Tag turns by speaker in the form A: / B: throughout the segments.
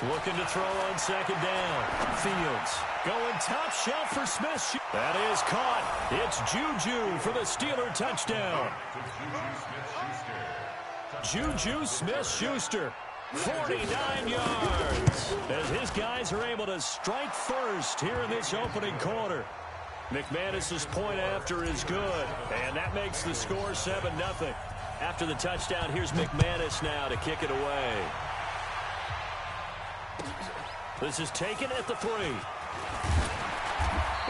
A: Looking to throw on second down. Fields going top shelf for Smith. That is caught. It's Juju for the Steeler touchdown. Juju Smith-Schuster, 49 yards. As his guys are able to strike first here in this opening quarter. McManus's point after is good, and that makes the score 7-0. After the touchdown, here's McManus now to kick it away. This is taken at the 3.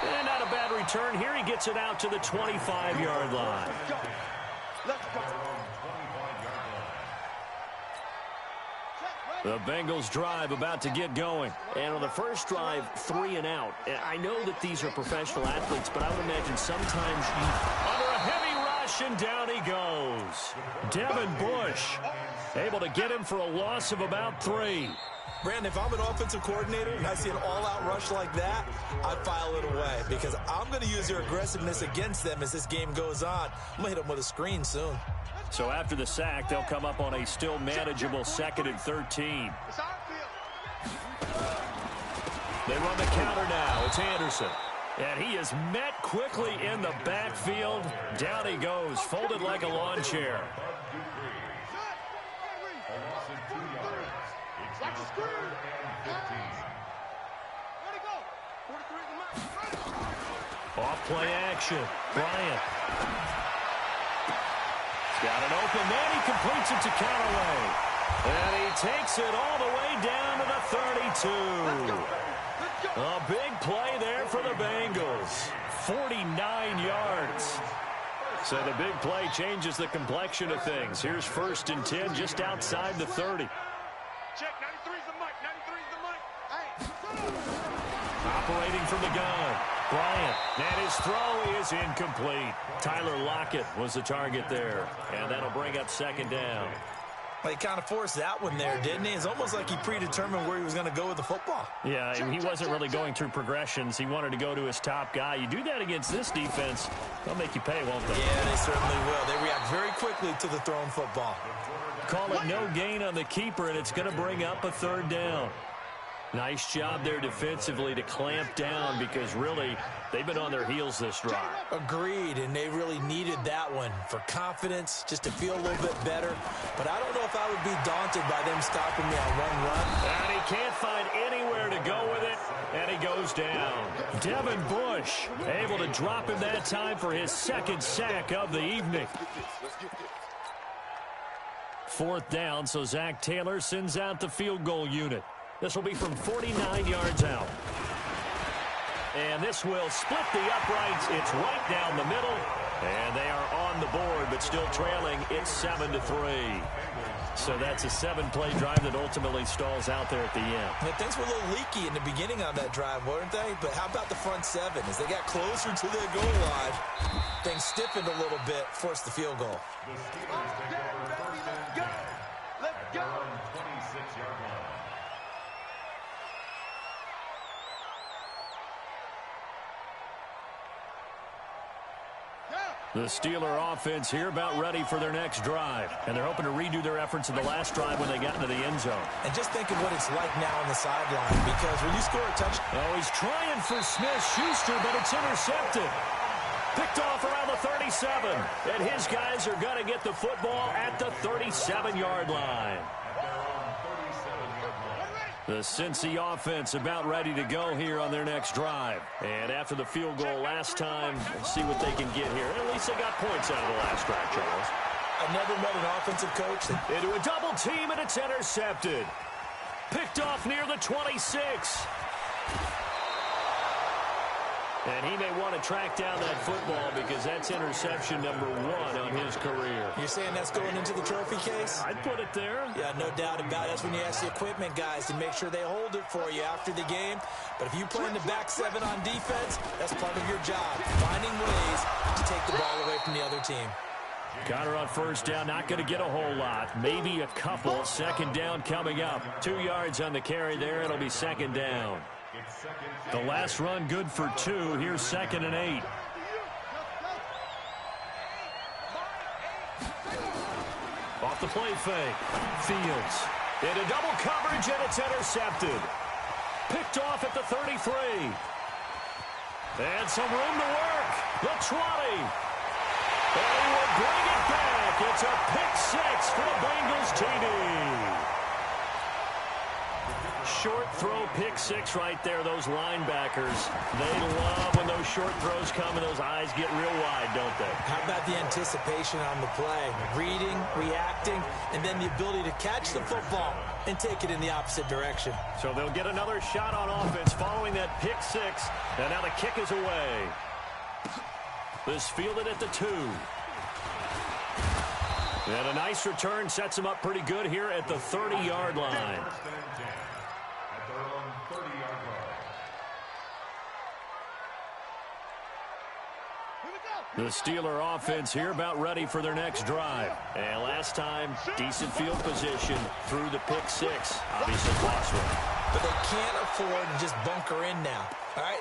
A: And not a bad return here. He gets it out to the 25-yard line. The Bengals drive about to get going. And on the first drive, 3 and out. I know that these are professional athletes, but I would imagine sometimes under a heavy rush, and down he goes. Devin Bush able to get him for a loss of about 3.
B: Brandon, if I'm an offensive coordinator and I see an all-out rush like that, I file it away because I'm going to use their aggressiveness against them as this game goes on. I'm going to hit them with a screen soon.
A: So after the sack, they'll come up on a still manageable 2nd and 13. They run the counter now. It's Anderson. And he is met quickly in the backfield. Down he goes, folded like a lawn chair. Off play action. Bryant. Got an open man. He completes it to Callaway. And he takes it all the way down to the 32. A big play there for the Bengals. 49 yards. So the big play changes the complexion of things. Here's 1st and 10 just outside the 30.
C: Check, 93's the mic, 93's the mic. Hey.
A: Operating from the gun. Bryant, and his throw is incomplete. Tyler Lockett was the target there, and that'll bring up 2nd down.
B: Well, he kind of forced that one there, didn't he? It's almost like he predetermined where he was going to go with the football.
A: Yeah, he wasn't really going through progressions. He wanted to go to his top guy. You do that against this defense, they'll make you pay, won't they?
B: Yeah, they certainly will. They react very quickly to the thrown football.
A: Call it no gain on the keeper, and it's going to bring up a 3rd down. Nice job there defensively to clamp down because really they've been on their heels this drive.
B: Agreed, and they really needed that one for confidence, just to feel a little bit better. But I don't know if I would be daunted by them stopping me on one run.
A: And he can't find anywhere to go with it, and he goes down. Devin Bush able to drop him that time for his 2nd sack of the evening. 4th down, so Zach Taylor sends out the field goal unit. This will be from 49 yards out. And this will split the uprights. It's right down the middle. And they are on the board, but still trailing. It's 7-3. So that's a 7-play drive that ultimately stalls out there at the end.
B: Yeah, things were a little leaky in the beginning on that drive, weren't they? But how about the front 7? As they got closer to their goal line, things stiffened a little bit, forced the field goal.
C: Let's go.
A: The Steeler offense here about ready for their next drive. And they're hoping to redo their efforts in the last drive when they got into the end zone.
B: And just think of what it's like now on the sideline, because when you score a touchdown...
A: Oh, he's trying for Smith-Schuster, but it's intercepted. Picked off around the 37. And his guys are going to get the football at the 37-yard line. The Cincy offense about ready to go here on their next drive. And after the field goal last time, we'll see what they can get here. At least they got points out of the last drive, Charles.
B: I've never met an offensive coach that...
A: Into a double team, and it's intercepted. Picked off near the 26. And he may want to track down that football because that's interception number 1 on his career.
B: You're saying that's going into the trophy case?
A: I'd put it there.
B: Yeah, no doubt about it. That's when you ask the equipment guys to make sure they hold it for you after the game. But if you play in the back 7 on defense, that's part of your job, finding ways to take the ball away from the other team.
A: Connor on first down, not going to get a whole lot. Maybe a couple. Second down coming up. 2 yards on the carry there. It'll be second down. The last run good for 2. Here's 2nd and 8. Off the play fake. Fields Into double coverage, and it's intercepted. Picked off at the 33. And some room to work. The 20. And he will bring it back. It's a pick six for the Bengals TD. Short throw pick six right there. Those linebackers, they love when those short throws come and those eyes get real wide, don't they?
B: How about the anticipation on the play? Reading, reacting, and then the ability to catch the football and take it in the opposite direction.
A: So they'll get another shot on offense following that pick six. And now the kick is away. This fielded at the 2. And a nice return sets him up pretty good here at the 30-yard line. The Steeler offense here about ready for their next drive. And last time, decent field position through the pick six. Obviously, lost one.
B: But they can't afford to just bunker in now. All right,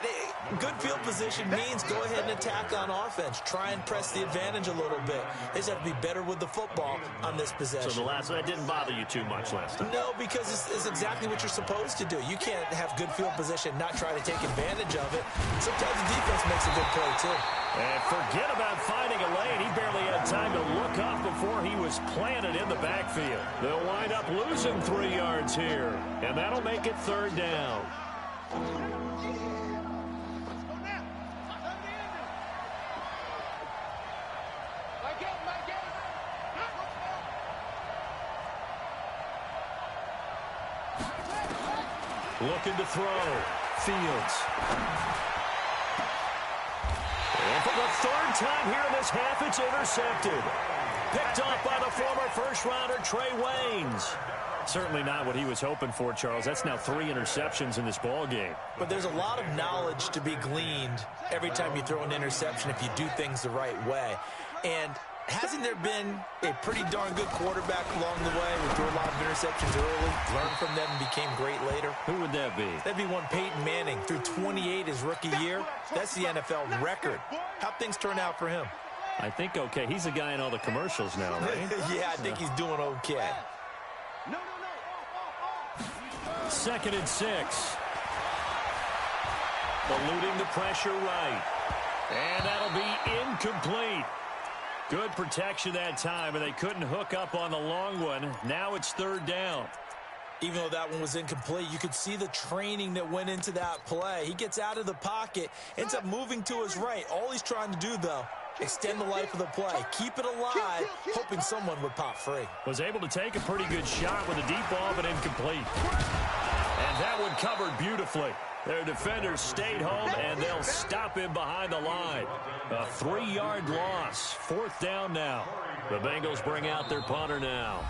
B: good field position means go ahead and attack on offense. Try and press the advantage a little bit. They just have to be better with the football on this possession.
A: So that didn't bother you too much last time?
B: No, because it's exactly what you're supposed to do. You can't have good field position and not try to take advantage of it. Sometimes the defense makes a good play, too.
A: And forget about finding a lane. He barely had time to look up before he was planted in the backfield. They'll wind up losing 3 yards here. And that'll make it 3rd down. Looking to throw. Fields. And for the 3rd time here in this half, it's intercepted. Picked off by the former first-rounder Trey Waynes. Certainly not what he was hoping for, Charles. That's now 3 interceptions in this ball game.
B: But there's a lot of knowledge to be gleaned every time you throw an interception if you do things the right way. And hasn't there been a pretty darn good quarterback along the way who threw a lot of interceptions early, learned from them, and became great later?
A: Who would that be?
B: That'd be one Peyton Manning. Threw 28 his rookie year. That's the NFL record. How'd things turn out for him?
A: I think okay. He's the guy in all the commercials now, right?
B: Yeah, I think he's doing okay.
A: 2nd and 6. Eluding the pressure right. And that'll be incomplete. Good protection that time, and they couldn't hook up on the long one. Now it's 3rd down.
B: Even though that one was incomplete, you could see the training that went into that play. He gets out of the pocket, ends up moving to his right. All he's trying to do, though, extend the life of the play. Keep it alive, hoping someone would pop free.
A: Was able to take a pretty good shot with a deep ball, but incomplete. And that one covered beautifully. Their defenders stayed home, and they'll stop him behind the line. A 3-yard loss. 4th down now. The Bengals bring out their punter now.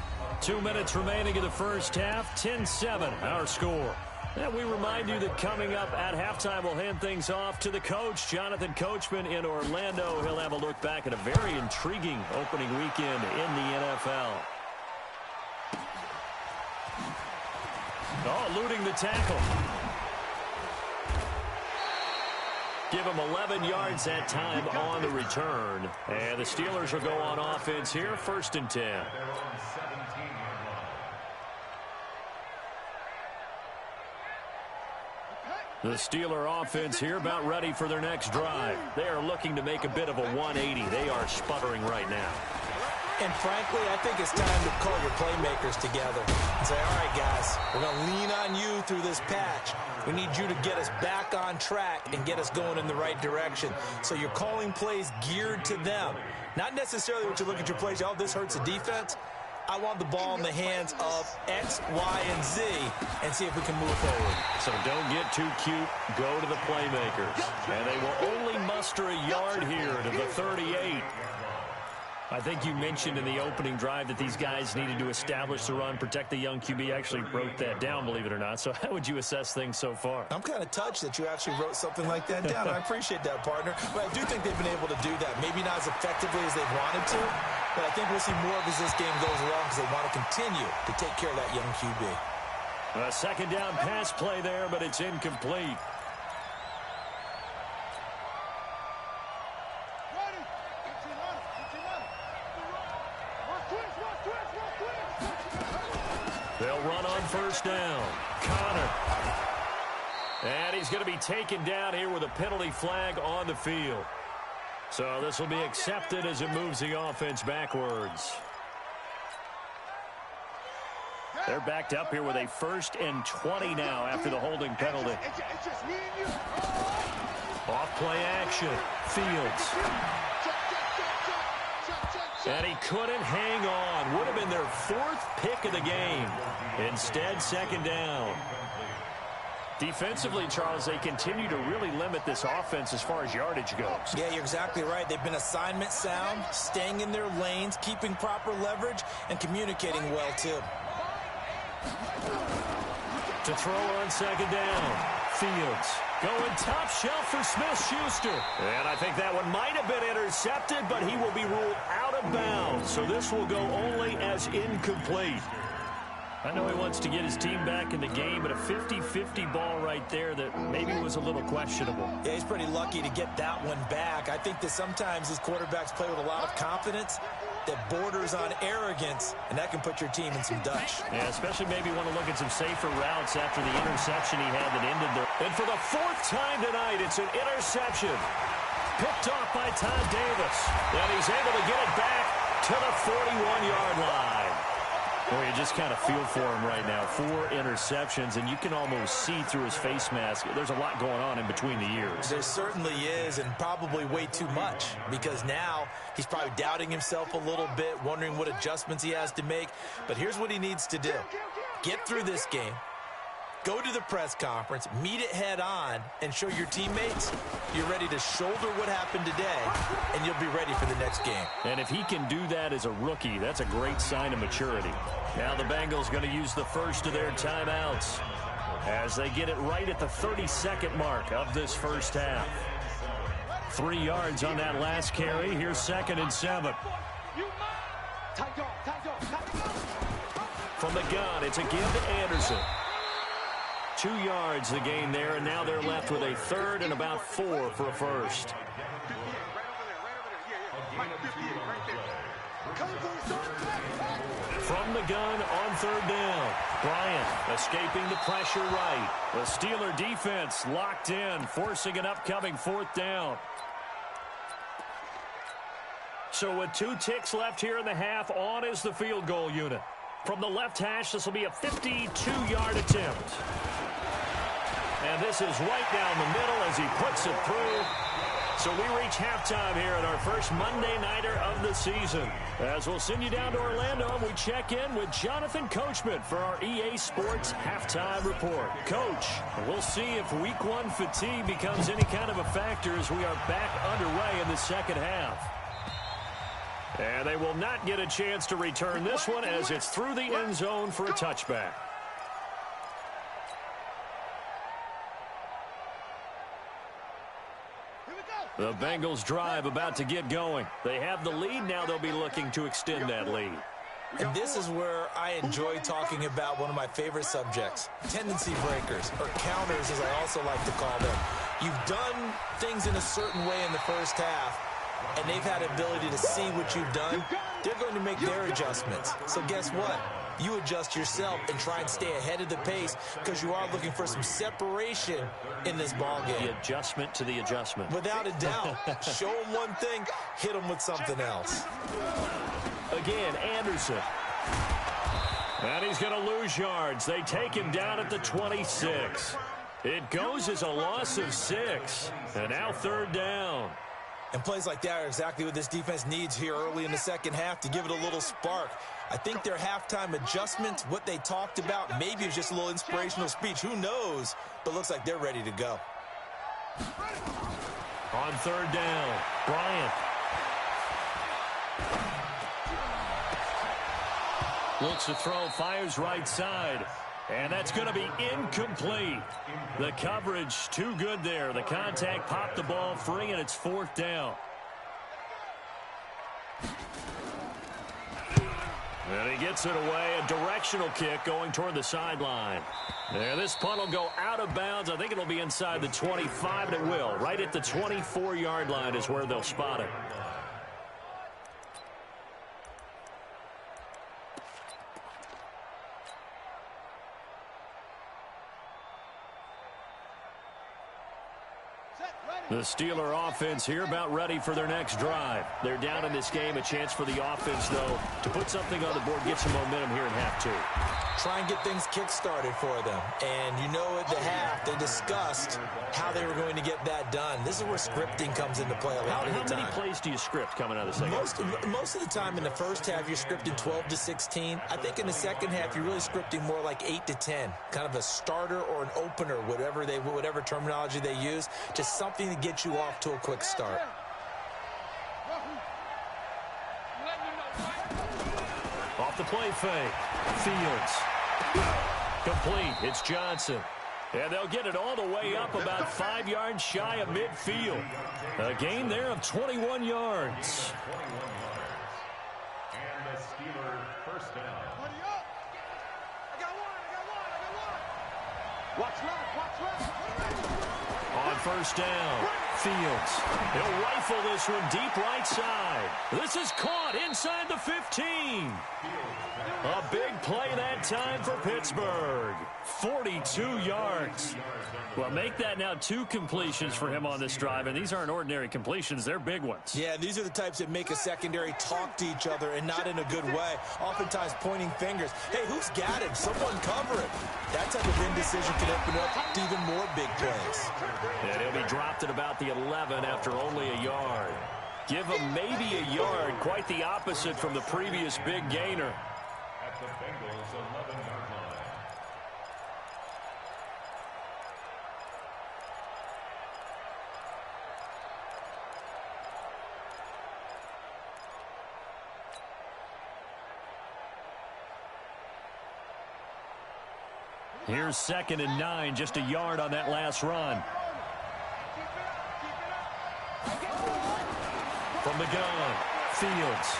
A: 2 minutes remaining in the first half. 10-7, our score. And we remind you that coming up at halftime, we'll hand things off to the coach, Jonathan Coachman in Orlando. He'll have a look back at a very intriguing opening weekend in the NFL. Oh, eluding the tackle. Give him 11 yards that time on the return. And the Steelers will go on offense here, 1st and 10. The Steeler offense here about ready for their next drive. They are looking to make a bit of a 180. They are sputtering right now.
B: And frankly, I think it's time to call your playmakers together and say, all right, guys, we're going to lean on you through this patch. We need you to get us back on track and get us going in the right direction. So you're calling plays geared to them. Not necessarily what you look at your plays, oh, this hurts the defense. I want the ball in the hands of X, Y, and Z and see if we can move forward.
A: So don't get too cute. Go to the playmakers. And they will only muster a yard here to the 38. I think you mentioned in the opening drive that these guys needed to establish the run, protect the young QB. I actually wrote that down, believe it or not. So how would you assess things so far?
B: I'm kind of touched that you actually wrote something like that down. I appreciate that, partner. But I do think they've been able to do that. Maybe not as effectively as they wanted to, but I think we'll see more of as this game goes along because they want to continue to take care of that young QB.
A: A 2nd down pass play there, but it's incomplete. They'll run on first down. Connor. And he's going to be taken down here with a penalty flag on the field. So this will be accepted as it moves the offense backwards. They're backed up here with a 1st and 20 now after the holding penalty. Off play action. Fields. And he couldn't hang on. Would have been their 4th pick of the game. Instead, 2nd down. Defensively, Charles, they continue to really limit this offense as far as yardage goes.
B: Yeah, you're exactly right. They've been assignment sound, staying in their lanes, keeping proper leverage, and communicating well, too.
A: To throw on 2nd down. Fields going top shelf for Smith-Schuster. And I think that one might have been intercepted, but he will be ruled out of bounds. So this will go only as incomplete. I know he wants to get his team back in the game, but a 50-50 ball right there that maybe was a little questionable.
B: Yeah, he's pretty lucky to get that one back. I think that sometimes these quarterbacks play with a lot of confidence that borders on arrogance, and that can put your team in some Dutch.
A: Yeah, especially maybe want to look at some safer routes after the interception he had that ended there. And for the 4th time tonight, it's an interception. Picked off by Todd Davis. And he's able to get it back to the 41-yard line. Boy, you just kind of feel for him right now. 4 interceptions, and you can almost see through his face mask. There's a lot going on in between the ears.
B: There certainly is, and probably way too much, because now he's probably doubting himself a little bit, wondering what adjustments he has to make. But here's what he needs to do. Get through this game. Go to the press conference, meet it head on, and show your teammates you're ready to shoulder what happened today, and you'll be ready for the next game.
A: And if he can do that as a rookie, that's a great sign of maturity. Now the Bengals going to use the first of their timeouts as they get it right at the 32nd mark of this first half. 3 yards on that last carry. Here's 2nd and 7. From the gun, it's a give to Anderson. 2 yards the gain there, and now they're left with a 3rd and about 4 for a first. From the gun on 3rd down. Bryant escaping the pressure right. The Steeler defense locked in, forcing an upcoming 4th down. So with 2 ticks left here in the half, on is the field goal unit. From the left hash, this will be a 52-yard attempt. And this is right down the middle as he puts it through. So we reach halftime here at our first Monday Nighter of the season. As we'll send you down to Orlando, and we check in with Jonathan Coachman for our EA Sports Halftime Report. Coach, we'll see if Week 1 fatigue becomes any kind of a factor as we are back underway in the second half. And they will not get a chance to return this one as it's through the end zone for a touchback. The Bengals drive about to get going. They have the lead. Now they'll be looking to extend that lead.
B: And this is where I enjoy talking about one of my favorite subjects, tendency breakers, or counters as I also like to call them. You've done things in a certain way in the first half, and they've had ability to see what you've done. They're going to make their adjustments. So guess what? You adjust yourself and try and stay ahead of the pace because you are looking for some separation in this ball game.
A: The adjustment to the adjustment.
B: Without a doubt. Show them one thing, hit them with something else.
A: Again, Anderson. And he's going to lose yards. They take him down at the 26. It goes as a loss of 6. And now 3rd down.
B: And plays like that are exactly what this defense needs here early in the second half to give it a little spark. I think their halftime adjustments, what they talked about, maybe it's just a little inspirational speech. Who knows? But looks like they're ready to go.
A: On 3rd down, Bryant. Looks to throw, fires right side. And that's going to be incomplete. The coverage too good there. The contact popped the ball free, and it's 4th down. And he gets it away. A directional kick going toward the sideline. There, this punt will go out of bounds. I think it'll be inside the 25, and it will. Right at the 24-yard line is where they'll spot it. The Steeler offense here about ready for their next drive. They're down in this game. A chance for the offense, though, to put something on the board, get some momentum here in half 2.
B: Try and get things kick-started for them. And you know at the half, they discussed how they were going to get that done. This is where scripting comes into play a lot of the time.
A: How many plays do you script coming out of the second?
B: Most of the time in the first half, you're scripting 12 to 16. I think in the second half, you're really scripting more like 8 to 10. Kind of a starter or an opener, whatever terminology they use. Just something to get you off to a quick start.
A: Off the play fake. Fields. Complete. It's Johnson. And they'll get it all the way up about 5 yards shy of midfield. A gain there of 21 yards.
D: And the Steelers first down.
A: On first down, Fields. He'll rifle this one deep right side. This is caught inside the 15. A big play that time for Pittsburgh. 42 yards. Well, make that now 2 completions for him on this drive, and these aren't ordinary completions. They're big ones.
B: Yeah, these are the types that make a secondary talk to each other and not in a good way. Oftentimes pointing fingers. Hey, who's got him? Someone cover it. That type of indecision can open up to even more big plays.
A: And he'll be dropped at about the 11 after only a yard. Give him maybe a yard. Quite the opposite from the previous big gainer.
D: At the Bengals' 11-yard line.
A: Here's 2nd and 9, just a yard on that last run. From the gun, Fields.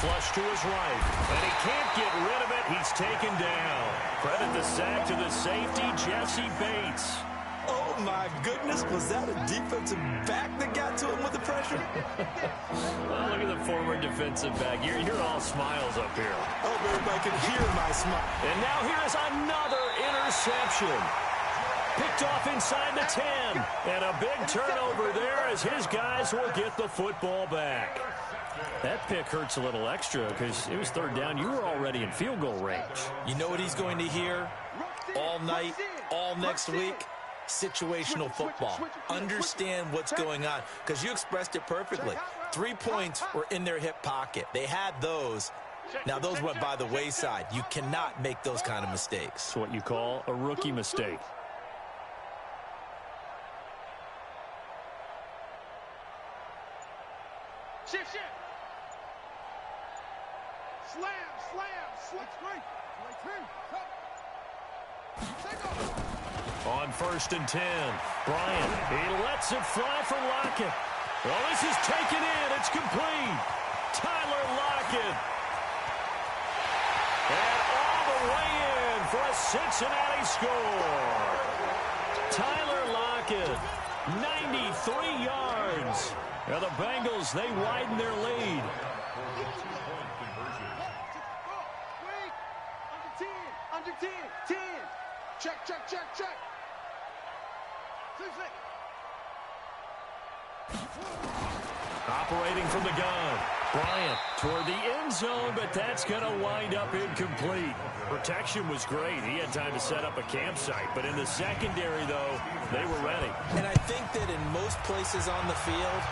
A: Flush to his right, and he can't get rid of it. He's taken down. Credit the sack to the safety, Jesse Bates.
B: Oh, my goodness. Was that a defensive back that got to him with the pressure?
A: Well, look at the former defensive back. You're all smiles up here.
B: Oh, everybody can hear my smile.
A: And now here's another interception. Picked off inside the 10. And a big turnover there as his guys will get the football back. That pick hurts a little extra because it was 3rd down. You were already in field goal range.
B: You know what he's going to hear all night, all next week? Situational football. Understand what's going on, because you expressed it perfectly. 3 points were in their hip pocket. They had those. Now, those went by the wayside. You cannot make those kind of mistakes.
A: It's what you call a rookie mistake.
C: Shift. Slam.
A: On 1st and 10, Bryant, he lets it fly for Lockett. Well, this is taken in. It's complete. Tyler Lockett. And all the way in for a Cincinnati score. Tyler Lockett, 93 yards. Now the Bengals, they widen their lead.
C: Under 10. Check.
A: Operating from the gun. Bryant toward the end zone, but that's going to wind up incomplete. Protection was great. He had time to set up a campsite, but in the secondary, though, they were ready.
B: And I think that in most places on the field,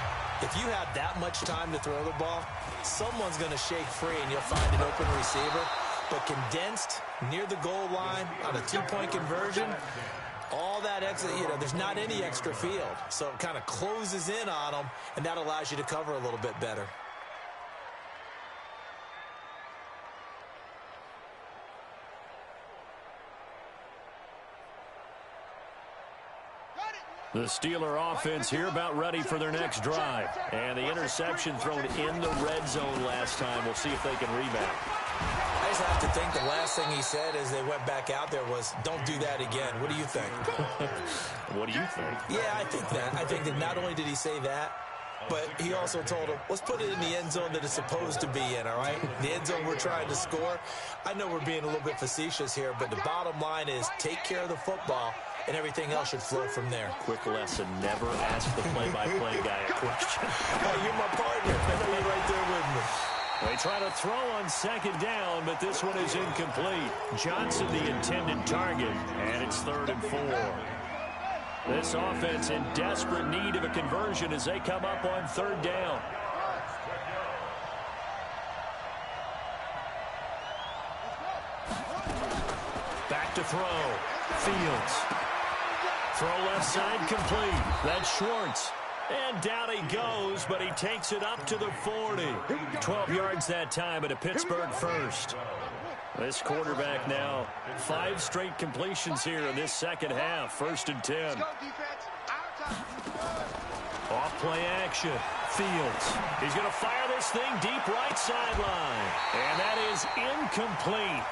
B: if you have that much time to throw the ball, someone's going to shake free and you'll find an open receiver. But condensed near the goal line on a 2-point conversion, all that extra, there's not any extra field. So it kind of closes in on them, and that allows you to cover a little bit better.
A: The Steeler offense here about ready for their next drive. And the interception thrown in the red zone last time. We'll see if they can rebound.
B: I just have to think the last thing he said as they went back out there was, don't do that again. What do you think?
A: What do you think?
B: Yeah, I think that. I think that not only did he say that, but he also told him, let's put it in the end zone that it's supposed to be in, all right? The end zone we're trying to score. I know we're being a little bit facetious here, but the bottom line is take care of the football and everything else should flow from there.
A: Quick lesson, never ask the play-by-play guy a question.
B: Hey, you're my partner. I know you're right there with me.
A: They try to throw on second down, but this one is incomplete. Johnson, the intended target, and it's 3rd and 4. This offense in desperate need of a conversion as they come up on 3rd down. Back to throw. Fields. Throw left side complete. That's Schwartz. And down he goes, but he takes it up to the 40. 12 yards that time at a Pittsburgh first. This quarterback now, 5 straight completions here in this second half. 1st and 10. Off play action. Fields. He's going to fire this thing deep right sideline. And that is incomplete.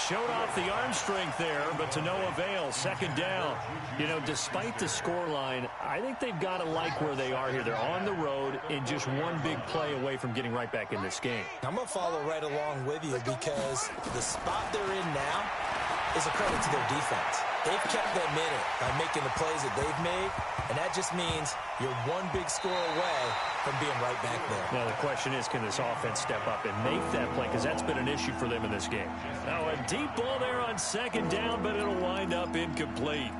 A: Showed off the arm strength there, but to no avail. 2nd down. You know, despite the scoreline, I think they've got to like where they are here. They're on the road and just one big play away from getting right back in this game.
B: I'm going to follow right along with you because the spot they're in now is a credit to their defense. They've kept them in it by making the plays that they've made, and that just means you're one big score away from being right back there.
A: Now, the question is, can this offense step up and make that play? Because that's been an issue for them in this game. Now, a deep ball there on 2nd down, but it'll wind up incomplete.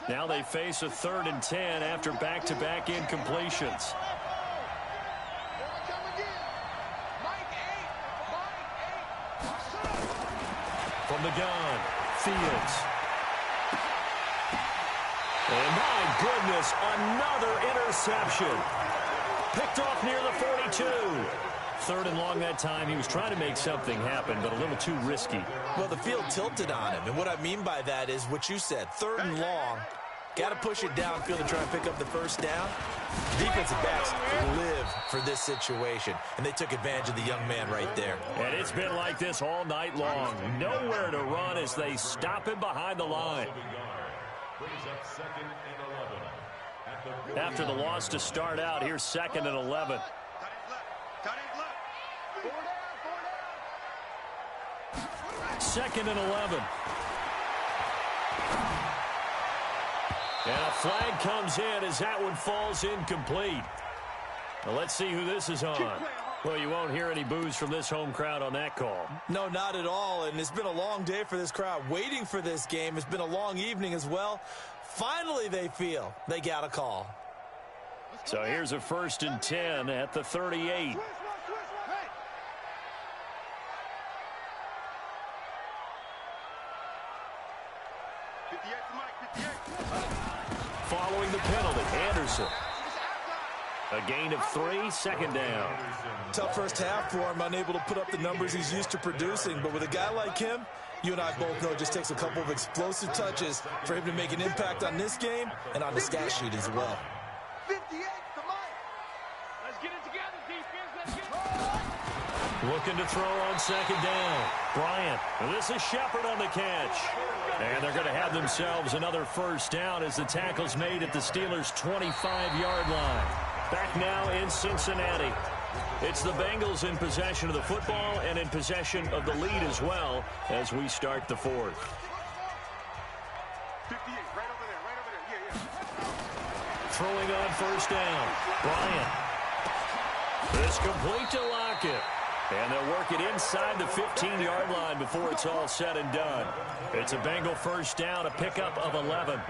A: Now they face a 3rd and 10 after back-to-back incompletions. From the gun, Fields. And my goodness, another interception. Picked off near the 42. 3rd and long that time. He was trying to make something happen, but a little too risky.
B: Well, the field tilted on him, and what I mean by that is what you said. 3rd and long. Got to push it downfield to try and pick up the 1st down. Defensive backs live for this situation, and they took advantage of the young man right there.
A: And it's been like this all night long. Nowhere to run as they stop him behind the line. After the loss to start out, here's 2nd and 11. Second and 11. And a flag comes in as that one falls incomplete. Well, let's see who this is on. Well, you won't hear any boos from this home crowd on that call.
B: No, not at all, and it's been a long day for this crowd waiting for this game. It's been a long evening as well. Finally, they feel they got a call.
A: So here's a 1st and 10 at the 38. Following the penalty, Anderson. A gain of 3, 2nd down.
B: Tough first half for him, unable to put up the numbers he's used to producing. But with a guy like him, you and I both know it just takes a couple of explosive touches for him to make an impact on this game and on the stat sheet as well.
C: 58 to Mike. Let's get it together, defense. Let's get it.
A: Looking to throw on 2nd down. Bryant. This is Shepard on the catch. And they're going to have themselves another 1st down as the tackle's made at the Steelers' 25-yard line. Back now in Cincinnati. It's the Bengals in possession of the football and in possession of the lead as well as we start the 4th.
C: 58, right over there. Yeah.
A: Throwing on 1st down. Bryant. This complete to Lockett. And they'll work it inside the 15-yard line before it's all said and done. It's a Bengal 1st down, a pickup of 11.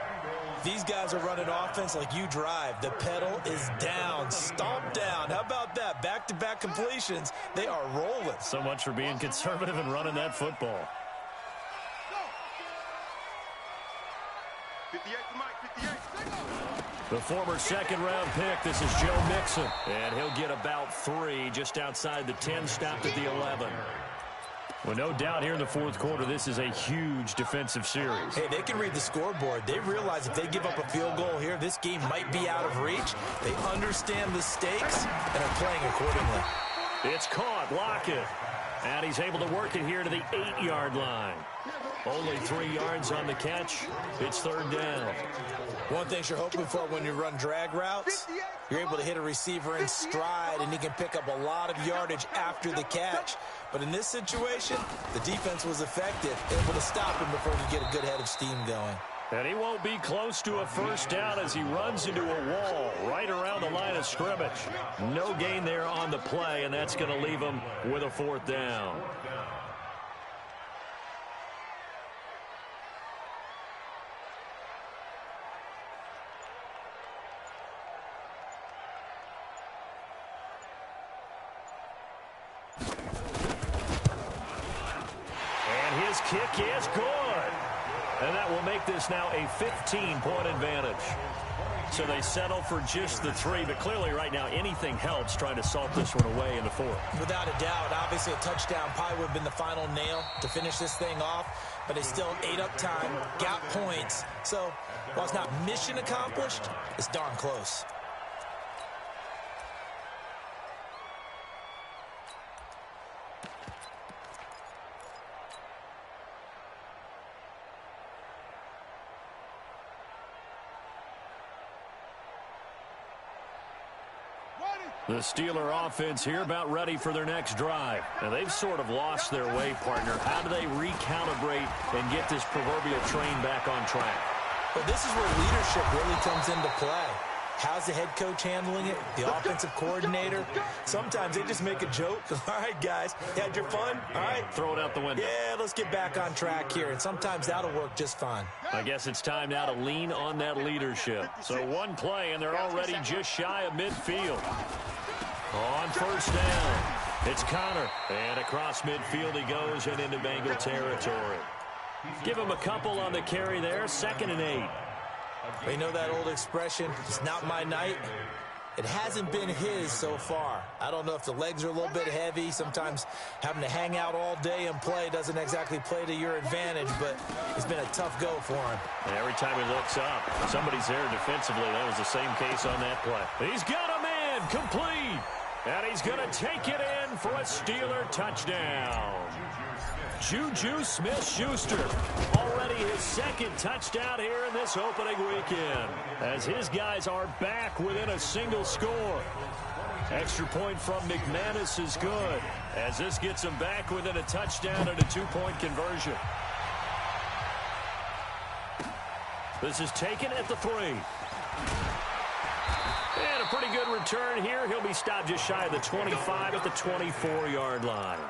B: These guys are running offense like you drive. The pedal is down, stomped down. How about that? Back-to-back completions. They are rolling.
A: So much for being conservative and running that football.
C: 58 to Mike, 58.
A: The former 2nd-round pick, this is Joe Mixon. And he'll get about 3 just outside the 10, stopped at the 11. Well, no doubt here in the 4th quarter, this is a huge defensive series.
B: Hey, they can read the scoreboard. They realize if they give up a field goal here, this game might be out of reach. They understand the stakes and are playing accordingly.
A: It's caught. Lockett. And he's able to work it here to the 8-yard line. Only 3 yards on the catch. It's third down.
B: One thing you're hoping for when you run drag routes, you're able to hit a receiver in stride, and he can pick up a lot of yardage after the catch. But in this situation, the defense was effective, able to stop him before he could get a good head of steam going.
A: And he won't be close to a first down as he runs into a wall right around the line of scrimmage. No gain there on the play, and that's going to leave him with a fourth down. And his kick is good. And that will make this now a 15-point advantage. So they settle for just the 3, but clearly right now anything helps trying to salt this one away in the 4th.
B: Without a doubt, obviously a touchdown probably would have been the final nail to finish this thing off, but they still ate up time, got points. So while it's not mission accomplished, it's darn close.
A: The Steeler offense here about ready for their next drive. Now, they've sort of lost their way, partner. How do they recalibrate and get this proverbial train back on track?
B: But this is where leadership really comes into play. How's the head coach handling it? The offensive coordinator? Sometimes they just make a joke. All right, guys, you had your fun? All right.
A: Throw it out the window.
B: Yeah, let's get back on track here. And sometimes that'll work just fine.
A: I guess it's time now to lean on that leadership. So one play, and they're already just shy of midfield. On first down, it's Connor. And across midfield he goes and into Bengal territory. Give him a couple on the carry there, 2nd and 8.
B: You know that old expression, it's not my night? It hasn't been his so far. I don't know if the legs are a little bit heavy. Sometimes having to hang out all day and play doesn't exactly play to your advantage, but it's been a tough go for him.
A: And every time he looks up, somebody's there defensively. That was the same case on that play. He's got a man, complete. And he's going to take it in for a Steeler touchdown. Juju Smith-Schuster, already his 2nd touchdown here in this opening weekend, as his guys are back within a single score. Extra point from McManus is good, as this gets them back within a touchdown and a 2-point conversion. This is taken at the 3. And a pretty good return here. He'll be stopped just shy of the 25 at the 24-yard line.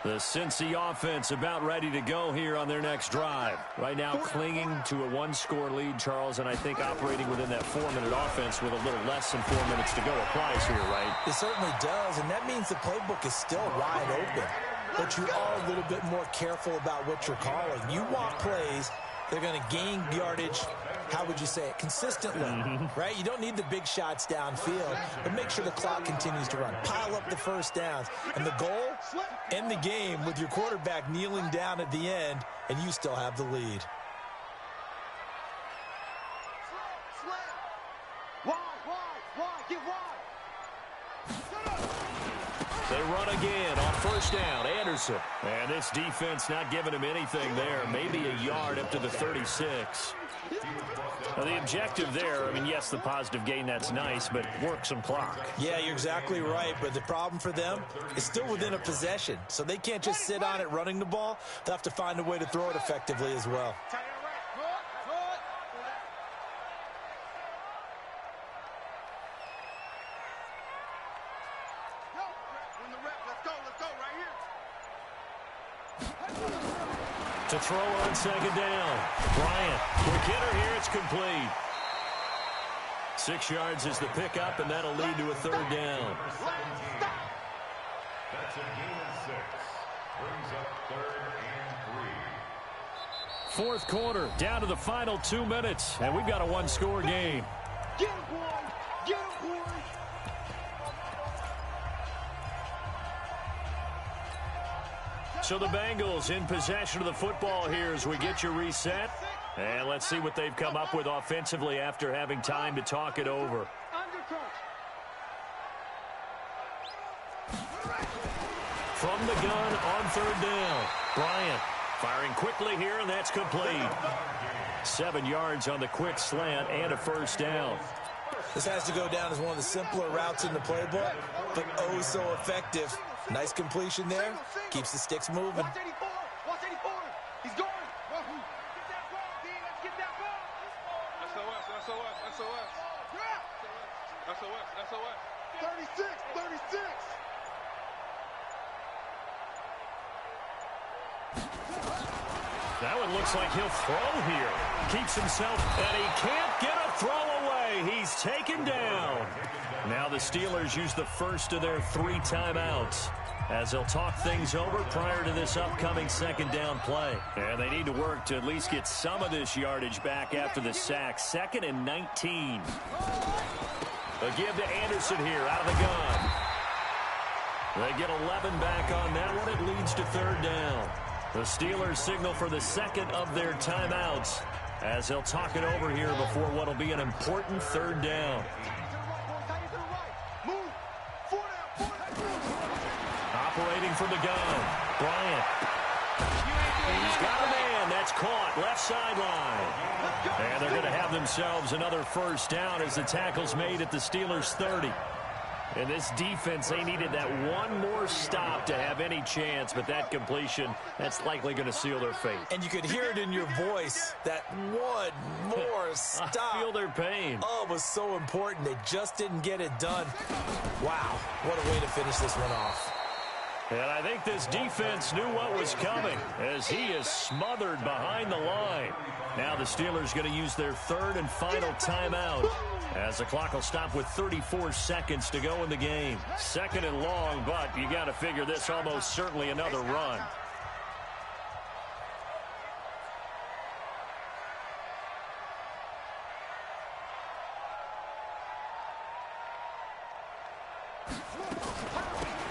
A: The Cincy offense about ready to go here on their next drive. Right now clinging to a 1-score lead, Charles, and I think operating within that 4-minute offense with a little less than 4 minutes to go applies here, right?
B: It certainly does, and that means the playbook is still wide open. But you are a little bit more careful about what you're calling. You want plays that are going to gain yardage, how would you say it, consistently, right? You don't need the big shots downfield, but make sure the clock continues to run. Pile up the first downs. And the goal, end the game with your quarterback kneeling down at the end, and you still have the lead.
A: They run again on first down. Anderson. And this defense not giving him anything there. Maybe a yard up to the 36. Now, the objective there, I mean, yes, the positive gain, that's nice, but work some clock.
B: Yeah, you're exactly right, but the problem for them is still within a possession, so they can't just sit on it running the ball. They'll have to find a way to throw it effectively as well.
A: To throw on second down. Bryant, quick hitter here, it's complete. 6 yards is the pickup, and that'll lead to a third down.
D: That's a gain of 6. Brings up 3rd and 3.
A: Fourth quarter, down to the final 2 minutes, and we've got a 1-score game.
C: Get him, boy! Get him, boy!
A: So the Bengals in possession of the football here as we get you reset. And let's see what they've come up with offensively after having time to talk it over. From the gun on third down. Bryant firing quickly here, and that's complete. 7 yards on the quick slant and a first down.
B: This has to go down as one of the simpler routes in the playbook, but oh so effective. Nice completion there. Keeps the sticks moving.
C: Watch 84. Watch 84. He's going. Get that ball, D. Let's get that ball.
E: SOS, SOS, SOS.
C: Yeah.
E: SOS, SOS.
C: 36, 36.
A: That one looks like he'll throw here. Keeps himself, and he can't get a throw away. He's taken down. Now the Steelers use the first of their 3 timeouts as they'll talk things over prior to this upcoming second down play. And they need to work to at least get some of this yardage back after the sack. 2nd and 19. A give to Anderson here out of the gun. They get 11 back on that one. It leads to third down. The Steelers signal for the second of their timeouts as they'll talk it over here before what will be an important third down. Operating from the gun, Bryant. He's got a man. That's caught. Left sideline. And they're going to have themselves another first down as the tackle's made at the Steelers' 30. And this defense, they needed that one more stop to have any chance, but that completion, that's likely going to seal their fate.
B: And you could hear it in your voice, that one more stop.
A: I feel their pain.
B: Oh, it was so important. They just didn't get it done. Wow, what a way to finish this one off.
A: And I think this defense knew what was coming as he is smothered behind the line. Now the Steelers going to use their third and final timeout as the clock will stop with 34 seconds to go in the game. 2nd and long, but you got to figure this almost certainly another run.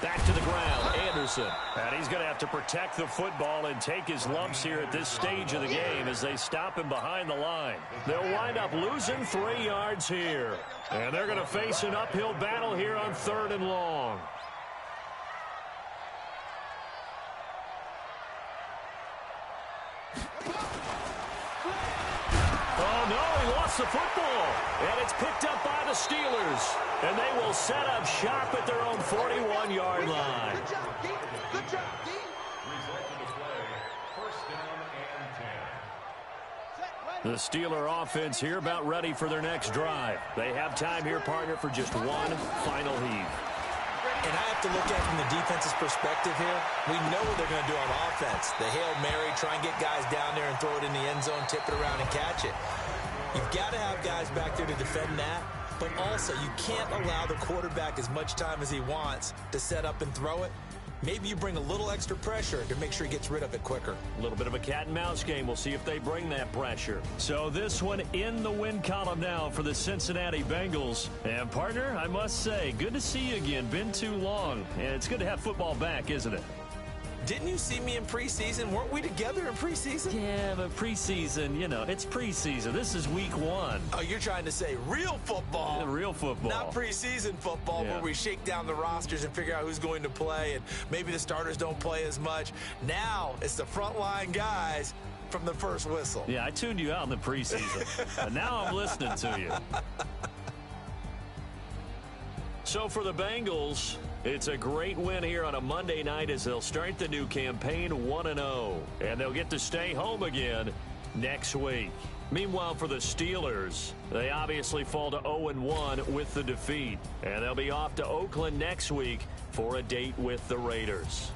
A: Back to the ground, Anderson. And he's going to have to protect the football and take his lumps here at this stage of the game as they stop him behind the line. They'll wind up losing 3 yards here. And they're going to face an uphill battle here on 3rd and long. Oh, no, he lost the football. And it's picked up by the Steelers. And they will set up shop at their own 41-yard line.
C: Good job, D. Good job, D.
D: Result of the play, first down and 10.
A: The Steeler offense here about ready for their next drive. They have time here, partner, for just one final heave.
B: And I have to look at it from the defense's perspective here. We know what they're going to do on offense. The Hail Mary, try and get guys down there and throw it in the end zone, tip it around and catch it. You've got to have guys back there to defend that. But also, you can't allow the quarterback as much time as he wants to set up and throw it. Maybe you bring a little extra pressure to make sure he gets rid of it quicker.
A: A little bit of a cat and mouse game. We'll see if they bring that pressure. So this one in the win column now for the Cincinnati Bengals. And partner, I must say, good to see you again. Been too long. And it's good to have football back, isn't it?
B: Didn't you see me in preseason? Weren't we together in preseason?
A: Yeah, but preseason, you know, it's preseason. This is week 1.
B: Oh, you're trying to say real football.
A: Real football.
B: Not preseason football where we shake down the rosters and figure out who's going to play, and maybe the starters don't play as much. Now it's the frontline guys from the first whistle.
A: Yeah, I tuned you out in the preseason. And now I'm listening to you. So for the Bengals, it's a great win here on a Monday night as they'll start the new campaign 1-0. And they'll get to stay home again next week. Meanwhile, for the Steelers, they obviously fall to 0-1 with the defeat. And they'll be off to Oakland next week for a date with the Raiders.